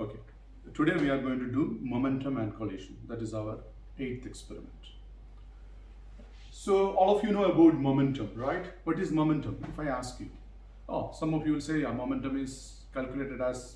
Okay, today we are going to do momentum and collision. That is our 8th experiment. So all of you know about momentum, right? What is momentum? If I ask you, some of you will say, yeah, momentum is calculated as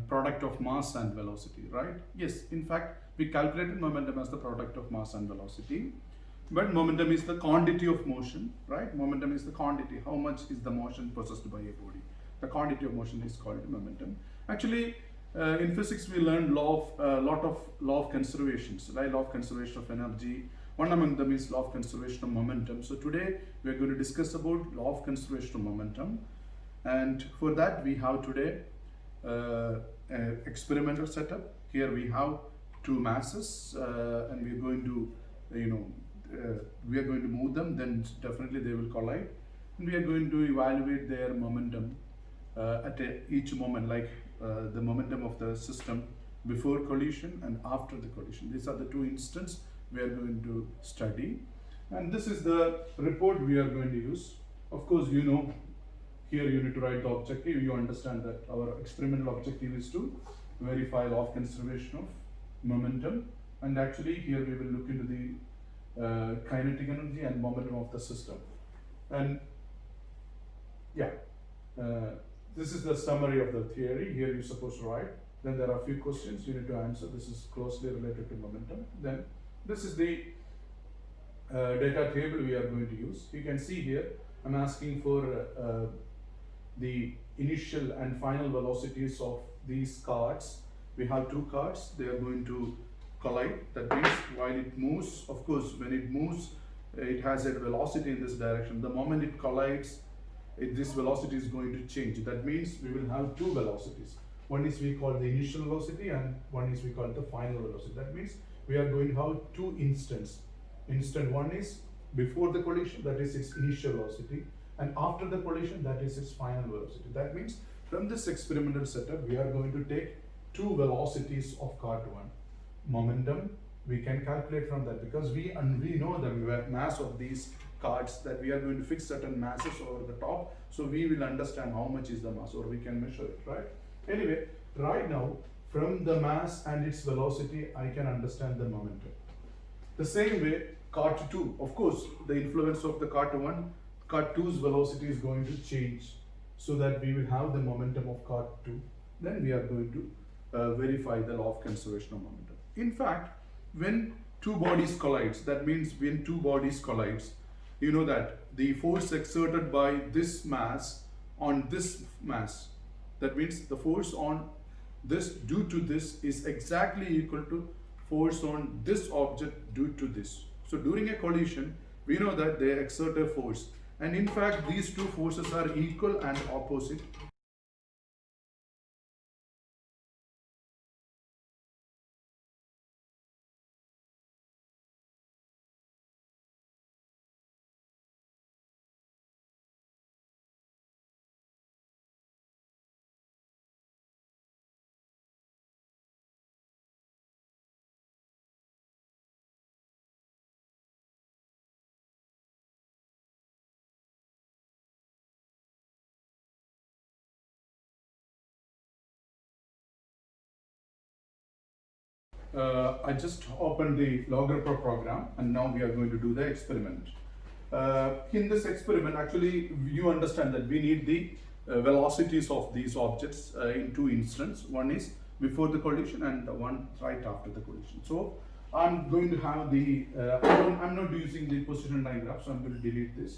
product of mass and velocity, right? Yes, in fact, we calculated momentum as the product of mass and velocity. But momentum is the quantity of motion, right? Momentum is the quantity. How much is the motion possessed by a body? The quantity of motion is called momentum. Actually, in physics, we learned lot of law of conservations, right? Law of conservation of energy. One among them is law of conservation of momentum. So today we are going to discuss about law of conservation of momentum, and for that we have today an experimental setup. Here we have two masses, and we are going to, we are going to move them. Then definitely they will collide, and we are going to evaluate their momentum at each moment, like the momentum of the system before collision and after the collision. These are the two instances we are going to study, and this is the report we are going to use. Of course, here you need to write the objective. You understand that our experimental objective is to verify law of conservation of momentum, and actually here we will look into the kinetic energy and momentum of the system. And yeah, this is the summary of the theory. Here you're supposed to write. Then there are a few questions you need to answer. This is closely related to momentum. Then this is the data table we are going to use. You can see here I'm asking for the initial and final velocities of these cards. We have two cards. They are going to collide. That means while it moves, of course, when it moves, it has a velocity in this direction. The moment it collides, this velocity is going to change. That means we will have two velocities. One is we call the initial velocity, and one is we call the final velocity. That means we are going to have two instants. Instant one is before the collision, that is its initial velocity, and after the collision, that is its final velocity. That means from this experimental setup, we are going to take two velocities of card one. Momentum, we can calculate from that, because we know the mass of these cards, that we are going to fix certain masses over the top, so we will understand how much is the mass, or we can measure it, right? Anyway, right now, from the mass and its velocity, I can understand the momentum. The same way, card 2, of course, the influence of the card 1, card 2's velocity is going to change, so that we will have the momentum of card 2. Then we are going to verify the law of conservation of momentum. In fact, when two bodies collides, that means when two bodies collides, you know that the force exerted by this mass on this mass, that means the force on this due to this is exactly equal to force on this object due to this. So during a collision, we know that they exert a force, and in fact these two forces are equal and opposite. I just opened the LogRepro program, and now we are going to do the experiment. In this experiment, actually, you understand that we need the velocities of these objects in two instants. One is before the collision and one right after the collision. So I'm going to have the, I'm not using the position diagram, so I'm going to delete this.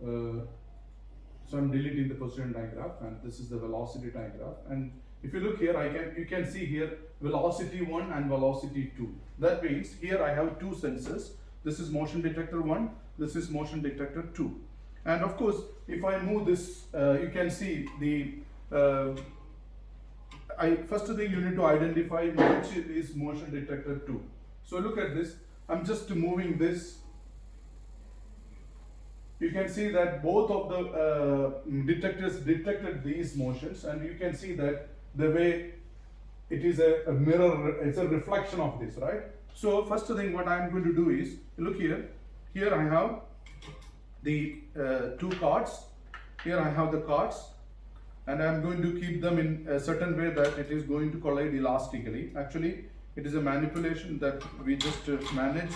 So I'm deleting the position diagram, and this is the velocity diagram. And if you look here, you can see here velocity 1 and velocity 2. That means here I have two sensors. This is motion detector 1, this is motion detector 2. And of course, if I move this, you can see the first thing you need to identify which is motion detector 2. So look at this. I'm just moving this. You can see that both of the detectors detected these motions, and you can see that the way it is a mirror, it's a reflection of this, right? So first thing what I'm going to do is, look here. Here I have the two cards. Here I have the cards. and I'm going to keep them in a certain way that it is going to collide elastically. Actually, it is a manipulation that we just manage.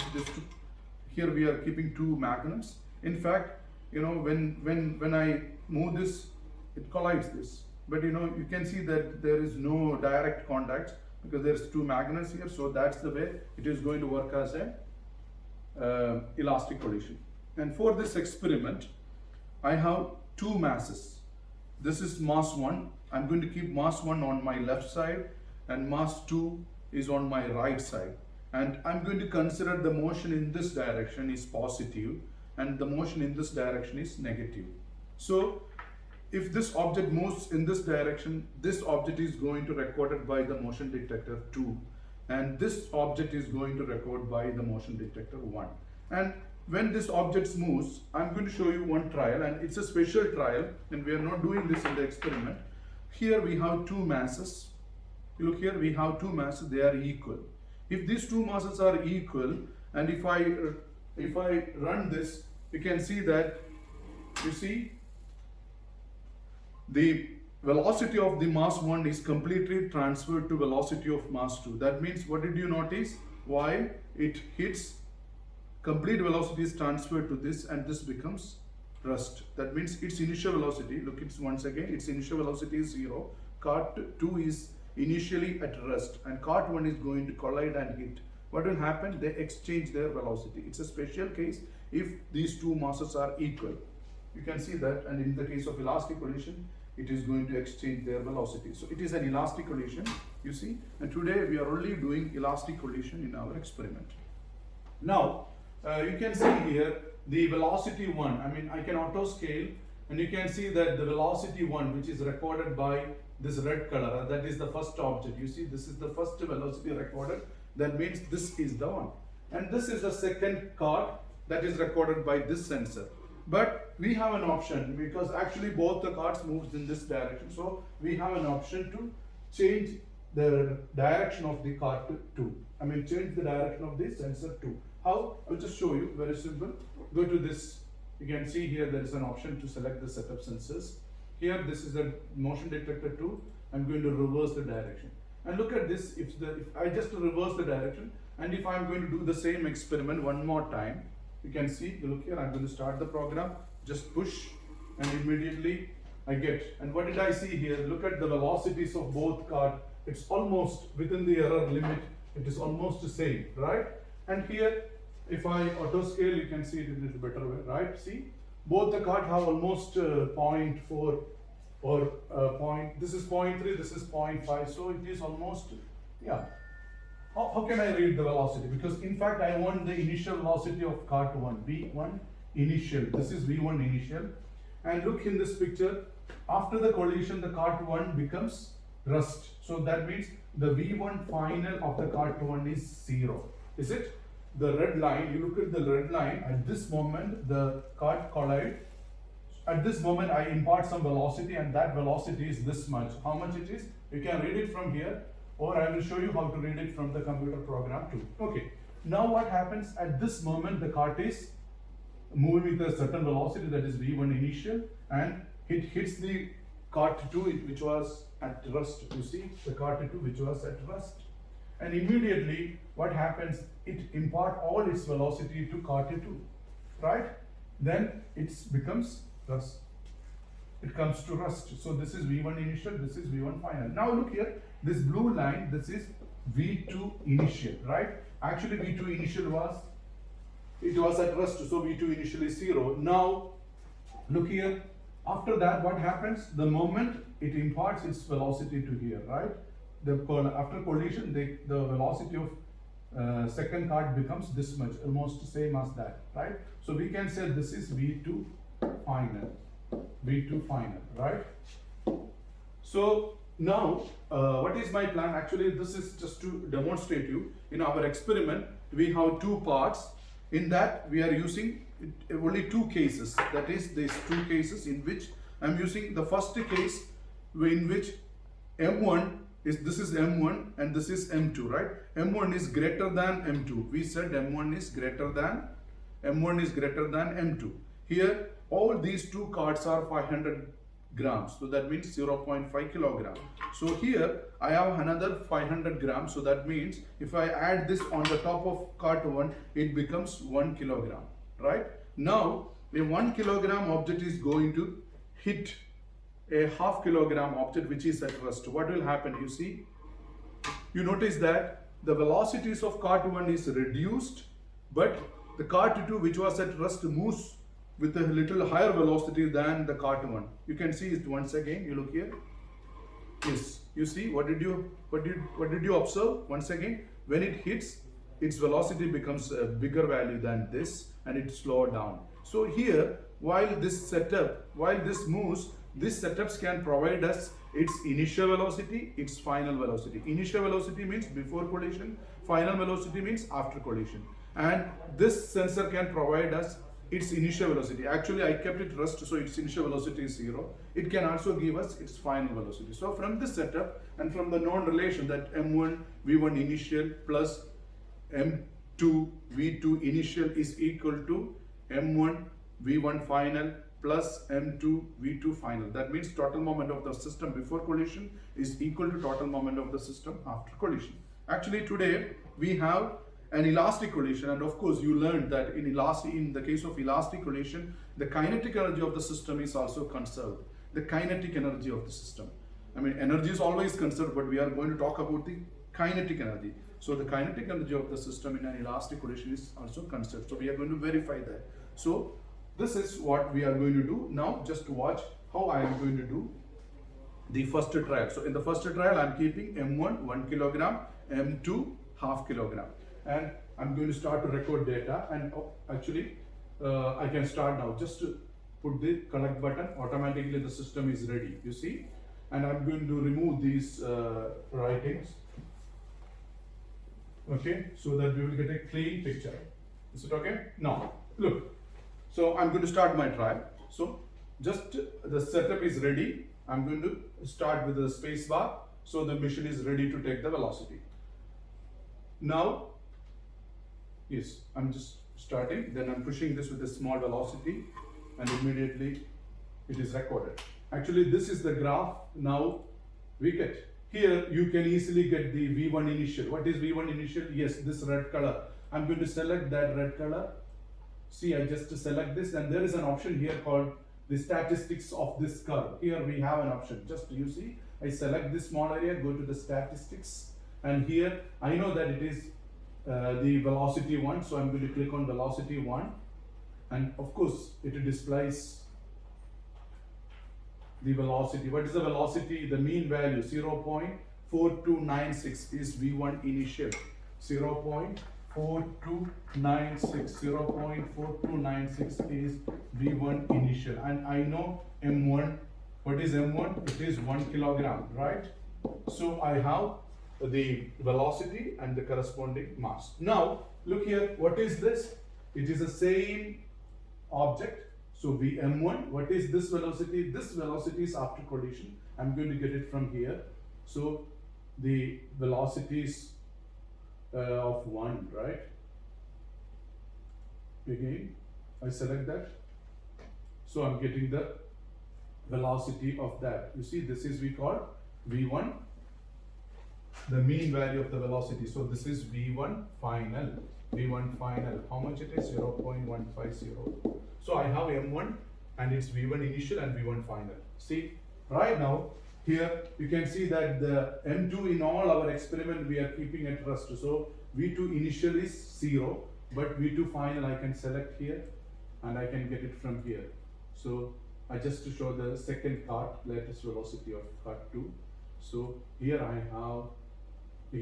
Here we are keeping two magnets. In fact, you know, when I move this, it collides this. But you know, you can see that there is no direct contact because there's two magnets here. So that's the way it is going to work as a elastic collision. And for this experiment, I have two masses. This is mass 1. I'm going to keep mass 1 on my left side and mass 2 is on my right side. And I'm going to consider the motion in this direction is positive and the motion in this direction is negative. So if this object moves in this direction, this object is going to recorded by the motion detector 2 and this object is going to record by the motion detector 1. And when this object moves, I'm going to show you one trial, and it's a special trial and we are not doing this in the experiment. Here we have two masses. You look here, we have two masses, they are equal. If these two masses are equal and if I run this, you can see that, you see, the velocity of the mass 1 is completely transferred to velocity of mass 2. That means, what did you notice? While it hits, complete velocity is transferred to this and this becomes rest. That means its initial velocity, look, it's once again, its initial velocity is 0. Cart 2 is initially at rest and cart 1 is going to collide and hit. What will happen? They exchange their velocity. It's a special case if these two masses are equal. You can see that, and in the case of elastic collision, it is going to exchange their velocity. So it is an elastic collision, you see, and today we are only doing elastic collision in our experiment. Now, you can see here the velocity 1. I mean, I can auto scale and you can see that the velocity 1, which is recorded by this red color, that is the first object. You see, this is the first velocity recorded. That means this is the one. And this is the second card that is recorded by this sensor. But we have an option because actually both the cards moves in this direction. So we have an option to change the direction of the card to. I mean, change the direction of the sensor to. How? I'll just show you, very simple. Go to this, you can see here there is an option to select the set of sensors. Here this is the motion detector 2, I'm going to reverse the direction. And look at this, if I just reverse the direction and if I'm going to do the same experiment one more time, you can see, look here, I'm going to start the program, just push and immediately I get. And what did I see here? Look at the velocities of both cards. It's almost within the error limit, it is almost the same, right? And here, if I auto scale, you can see it in a better way, right? See, both the cards have almost 0.4 or this is 0.3, this is 0.5, so it is almost, yeah. How can I read the velocity? Because in fact, I want the initial velocity of cart 1, V1 initial, this is V1 initial. And look in this picture, after the collision, the cart 1 becomes rest. So that means the V1 final of the cart 1 is 0. Is it? The red line, you look at the red line, at this moment the cart collide. At this moment I impart some velocity and that velocity is this much. How much it is? You can read it from here or I will show you how to read it from the computer program too. Okay, now what happens at this moment, the cart is moving with a certain velocity, that is V1 initial, and it hits the cart 2 which was at rest. You see the cart 2 which was at rest. And immediately what happens, it impart all its velocity to cart 2, right? Then it becomes rest. It comes to rest. So this is V1 initial, this is V1 final. Now look here, this blue line, this is V2 initial, right? Actually V2 initial was at rest, so V2 initial is 0. Now look here, after that what happens? The moment it imparts its velocity to here, right? After collision, the velocity of second cart becomes this much, almost same as that, right? So we can say this is V2 final, right? So now, what is my plan? Actually, this is just to demonstrate you. In our experiment, we have two parts. In that, we are using only two cases. That is, these two cases in which I'm using the first case in which M1 is, this is M1 and this is M2, right? M1 is greater than M2. We said M1 is greater than M2. Here, all these two cards are 500 grams. So that means 0.5 kilogram. So here I have another 500 grams. So that means if I add this on the top of cart 1, it becomes 1 kilogram, right? Now a 1 kilogram object is going to hit a half kilogram object which is at rest. What will happen? You see, you notice that the velocities of cart 1 is reduced, but the cart 2 which was at rest moves with a little higher velocity than the cart 1. You can see it once again. You look here. Yes, you see what did you observe? Once again, when it hits, its velocity becomes a bigger value than this, and it slowed down. So here, while this moves, these setups can provide us its initial velocity, its final velocity. Initial velocity means before collision, final velocity means after collision. And this sensor can provide us its initial velocity. Actually, I kept it rest, so its initial velocity is 0. It can also give us its final velocity. So from this setup and from the known relation that m1 v1 initial plus m2 v2 initial is equal to m1 v1 final plus m2 v2 final. That means total moment of the system before collision is equal to total moment of the system after collision. Actually, today we have an elastic collision, and of course you learned that in the case of elastic collision, the kinetic energy of the system is also conserved. The kinetic energy of the system, I mean, energy is always conserved, but we are going to talk about the kinetic energy. So the kinetic energy of the system in an elastic collision is also conserved. So we are going to verify that. So this is what we are going to do. Now just watch how I am going to do the first trial. So in the first trial, I am keeping m1 1 kilogram, m2 half kilogram. And I'm going to start to record data, and actually I can start now. Just to put the collect button, automatically the system is ready, you see. And I'm going to remove these writings, okay, so that we will get a clean picture. Is it okay? Now look, so I'm going to start my trial. So just the setup is ready. I'm going to start with the space bar, so the machine is ready to take the velocity. Now yes, I'm just starting, then I'm pushing this with a small velocity, and immediately it is recorded. Actually, this is the graph now we get. Here you can easily get the V1 initial. What is V1 initial? Yes, this red color. I'm going to select that red color. See, I just select this, and there is an option here called the statistics of this curve. Here we have an option. Just you see, I select this small area, go to the statistics, and here I know that it is the velocity 1, so I'm going to click on velocity 1, and of course it displays the velocity. What is the velocity? The mean value 0.4296 is V1 initial. 0.4296 is V1 initial, and I know M1. What is M1? It is 1 kilogram, right? So I have the velocity and the corresponding mass. Now look here, what is this? It is the same object. So m1, what is this velocity? This velocity is after collision. I'm going to get it from here. So the velocities of 1, right? Again, I select that. So I'm getting the velocity of that. You see, this is we call V1, the mean value of the velocity. So this is V1 final. V1 final. How much it is? 0.150. So I have M1 and it's V1 initial and V1 final. See, right now here you can see that the M2 in all our experiment we are keeping at rest. So V2 initial is 0, but V2 final I can select here and I can get it from here. So I just to show the second cart, latest velocity of cart 2. So here I have the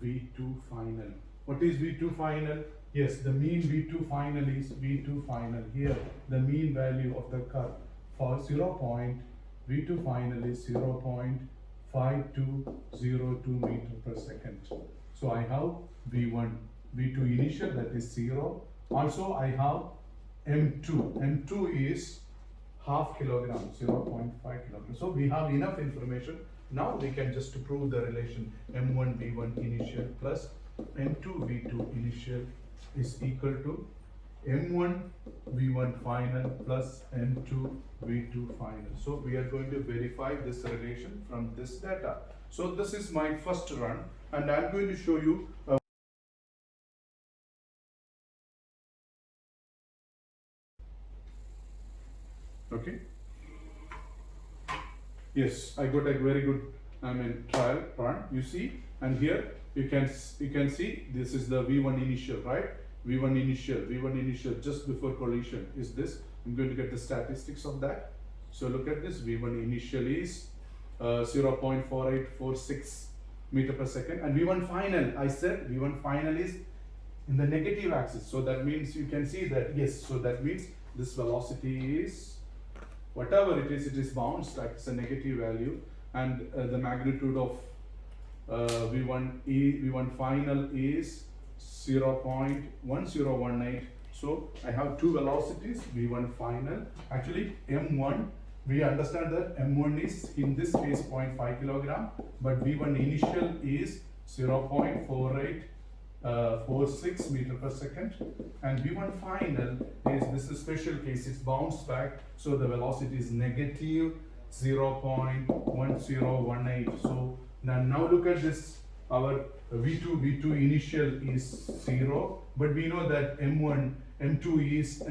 V2 final. What is V2 final? Yes, the mean V2 final is V2 final. Here the mean value of the curve for V2 final is 0.5202 meter per second. So I have V1, V2 initial, that is 0. Also I have M2. M2 is half kilogram, 0.5 kilogram. So we have enough information. Now we can just prove the relation M1 V1 initial plus M2 V2 initial is equal to M1 V1 final plus M2 V2 final. So we are going to verify this relation from this data. So this is my first run, and I'm going to show you okay. Yes, I got a very good trial run. You see, and here you can see this is the V1 initial, right? V1 initial just before collision is this. I'm going to get the statistics of that. So look at this. V1 initial is 0.4846 meter per second, and V1 final, I said V1 final is in the negative axis. So that means you can see that, yes, so that means this velocity is whatever it is bounced, like it's a negative value, and the magnitude of V1 final is 0.1018. So I have two velocities, V1 final, actually M1, we understand that M1 is in this case 0.5 kilogram, but V1 initial is 0.4846 meter per second, and V1 final is this is special case, it's bounced back, so the velocity is negative 0.1018. So now look at this, our V2 initial is 0, but we know that M2 is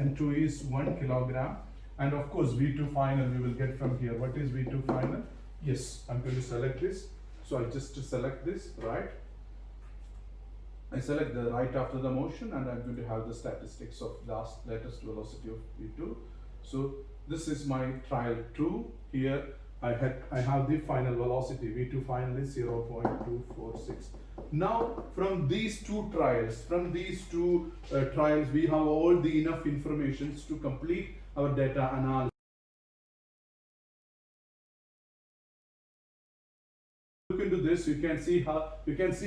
1 kilogram, and of course V2 final we will get from here. What is V2 final? Yes, I'm going to select this. So I just select this, right? I select the right after the motion, and I'm going to have the statistics of latest velocity of V2. So this is my trial 2. Here I have the final velocity. V2 final is 0.246. Now from these two trials, we have all the enough information to complete our data analysis. Look into this, you can see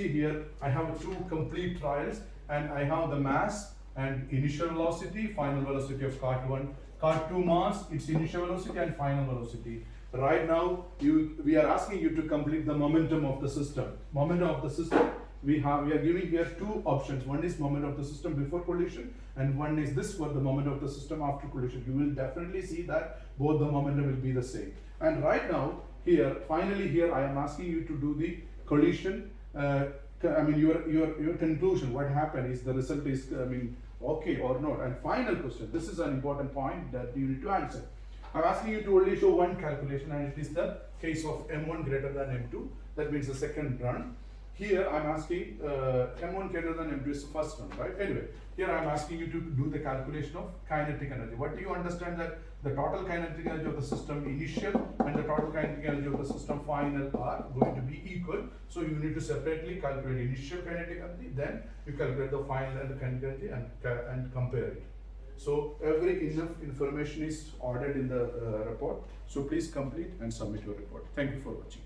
here I have two complete trials, and I have the mass and initial velocity, final velocity of cart 1, cart 2 mass, its initial velocity and final velocity. Right now we are asking you to complete the momentum of the system. Momentum of the system, we are giving here two options. One is moment of the system before collision, and one is this for the moment of the system after collision. You will definitely see that both the momentum will be the same. And right now here, finally here I am asking you to do the collision, your conclusion, what happened is the result is okay or not. And final question, this is an important point that you need to answer. I'm asking you to only show one calculation, and it is the case of M1 greater than M2, that means the second run. Here I'm asking M1 greater than M2 is the first one, right? Anyway, here I'm asking you to do the calculation of kinetic energy. What do you understand that the total kinetic energy of the system initial and the total kinetic energy of the system final are going to be equal. So you need to separately calculate initial kinetic energy, then you calculate the final and the kinetic energy and compare it. So every enough information is ordered in the report. So please complete and submit your report. Thank you for watching.